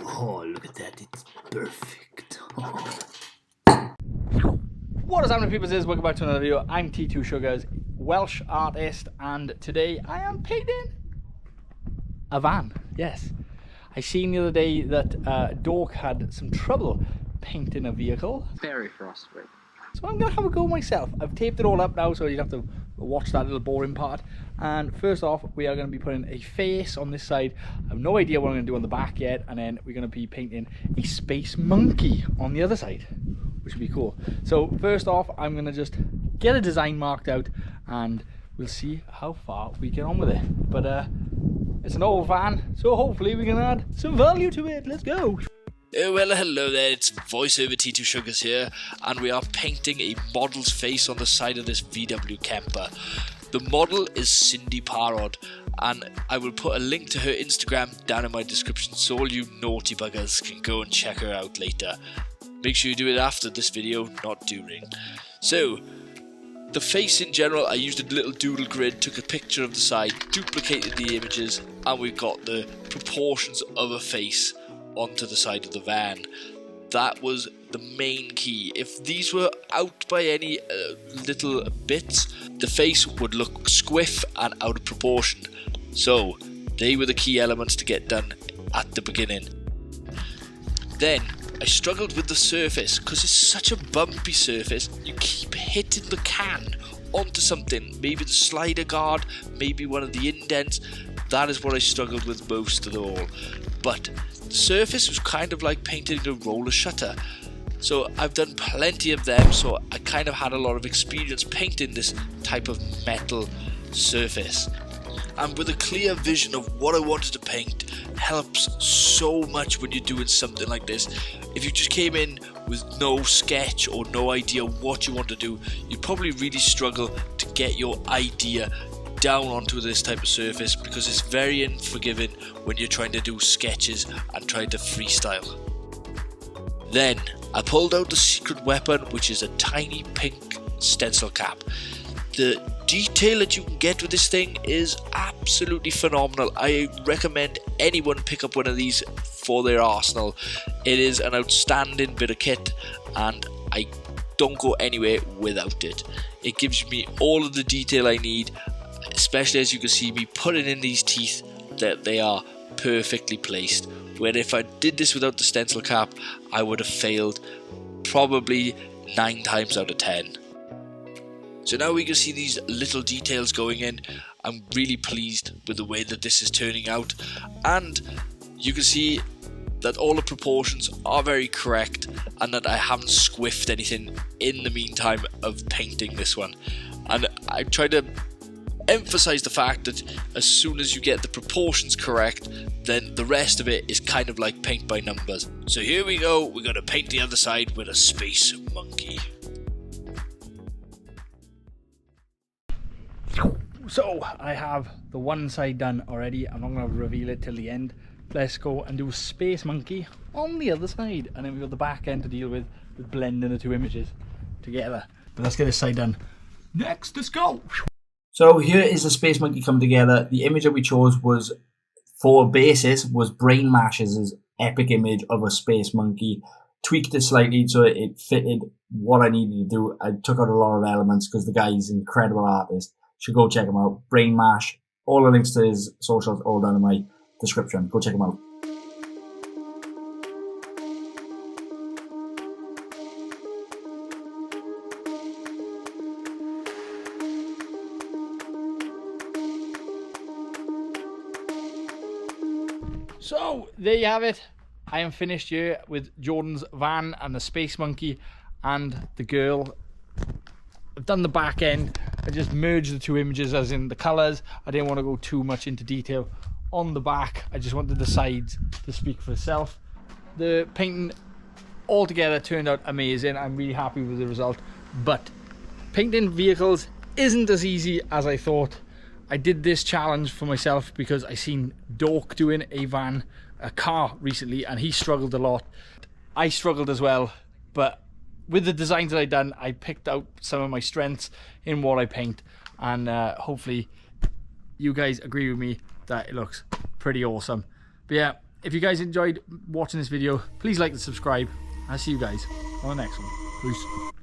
Oh, look at that, it's perfect. Oh. What is happening, people? Welcome back to another video. I'm T2 Sugars, Welsh artist, and today I am painting a van. Yes, I seen the other day that Dork had some trouble painting a vehicle. Very frostbite. So I'm gonna have a go myself. I've taped it all up now, so you have to watch that little boring part. And first off, we are going to be putting a face on this side. I have no idea what I'm going to do on the back yet, and then we're going to be painting a space monkey on the other side, which would be cool. So first off, I'm going to just get a design marked out, and we'll see how far we get on with it. But it's an old van, so hopefully we can add some value to it. Let's go. Oh, well, hello there, it's voiceover T2 Sugars here, and we are painting a model's face on the side of this VW camper. The model is Cindy Parrod, and I will put a link to her Instagram down in my description so all you naughty buggers can go and check her out later. Make sure you do it after this video, not during. So, the face in general, I used a little doodle grid, took a picture of the side, duplicated the images, and we've got the proportions of a face onto the side of the van. That was the main key. If these were out by any little bits, the face would look squiff and out of proportion. So they were the key elements to get done at the beginning. Then I struggled with the surface because it's such a bumpy surface. You keep hitting the can onto something, maybe the slider guard, maybe one of the indents. That is what I struggled with most of all. But the surface was kind of like painting a roller shutter. So I've done plenty of them, so I kind of had a lot of experience painting this type of metal surface. And with a clear vision of what I wanted to paint helps so much when you're doing something like this. If you just came in with no sketch or no idea what you want to do, you'd probably really struggle to get your idea down onto this type of surface because it's very unforgiving when you're trying to do sketches and trying to freestyle. Then I pulled out the secret weapon, which is a tiny pink stencil cap. The detail that you can get with this thing is absolutely phenomenal. I recommend anyone pick up one of these for their arsenal. It is an outstanding bit of kit and I don't go anywhere without it. It gives me all of the detail I need, especially as you can see me putting in these teeth, that they are perfectly placed. Where if I did this without the stencil cap, I would have failed probably 9 times out of 10. So now we can see these little details going in. I'm really pleased with the way that this is turning out, and you can see that all the proportions are very correct and that I haven't squiffed anything in the meantime of painting this one. And I try to emphasize the fact that as soon as you get the proportions correct, then the rest of it is kind of like paint by numbers. So here we go, we're going to paint the other side with a space monkey. So I have the one side done already. I'm not going to reveal it till the end. Let's go and do a space monkey on the other side, and then we've got the back end to deal with blending the two images together. But let's get this side done next. Let's go. So here is the space monkey come together. The image that we chose was, for a basis, was Brain Mash's epic image of a space monkey. Tweaked it slightly so it fitted what I needed to do. I took out a lot of elements because the guy's an incredible artist. Should go check him out. Brain Mash. All the links to his socials all down in my description. Go check him out. So there you have it. I am finished here with Jordan's van and the space monkey and the girl. I've done the back end. I just merged the two images as in the colours. I didn't want to go too much into detail on the back. I just wanted the sides to speak for itself. The painting altogether turned out amazing. I'm really happy with the result, but painting vehicles isn't as easy as I thought. I did this challenge for myself because I seen Dork doing a car recently, and he struggled a lot. I struggled as well, but with the designs that I done, I picked out some of my strengths in what I paint, and hopefully you guys agree with me that it looks pretty awesome. But yeah, if you guys enjoyed watching this video, please like and subscribe. I'll see you guys on the next one. Peace.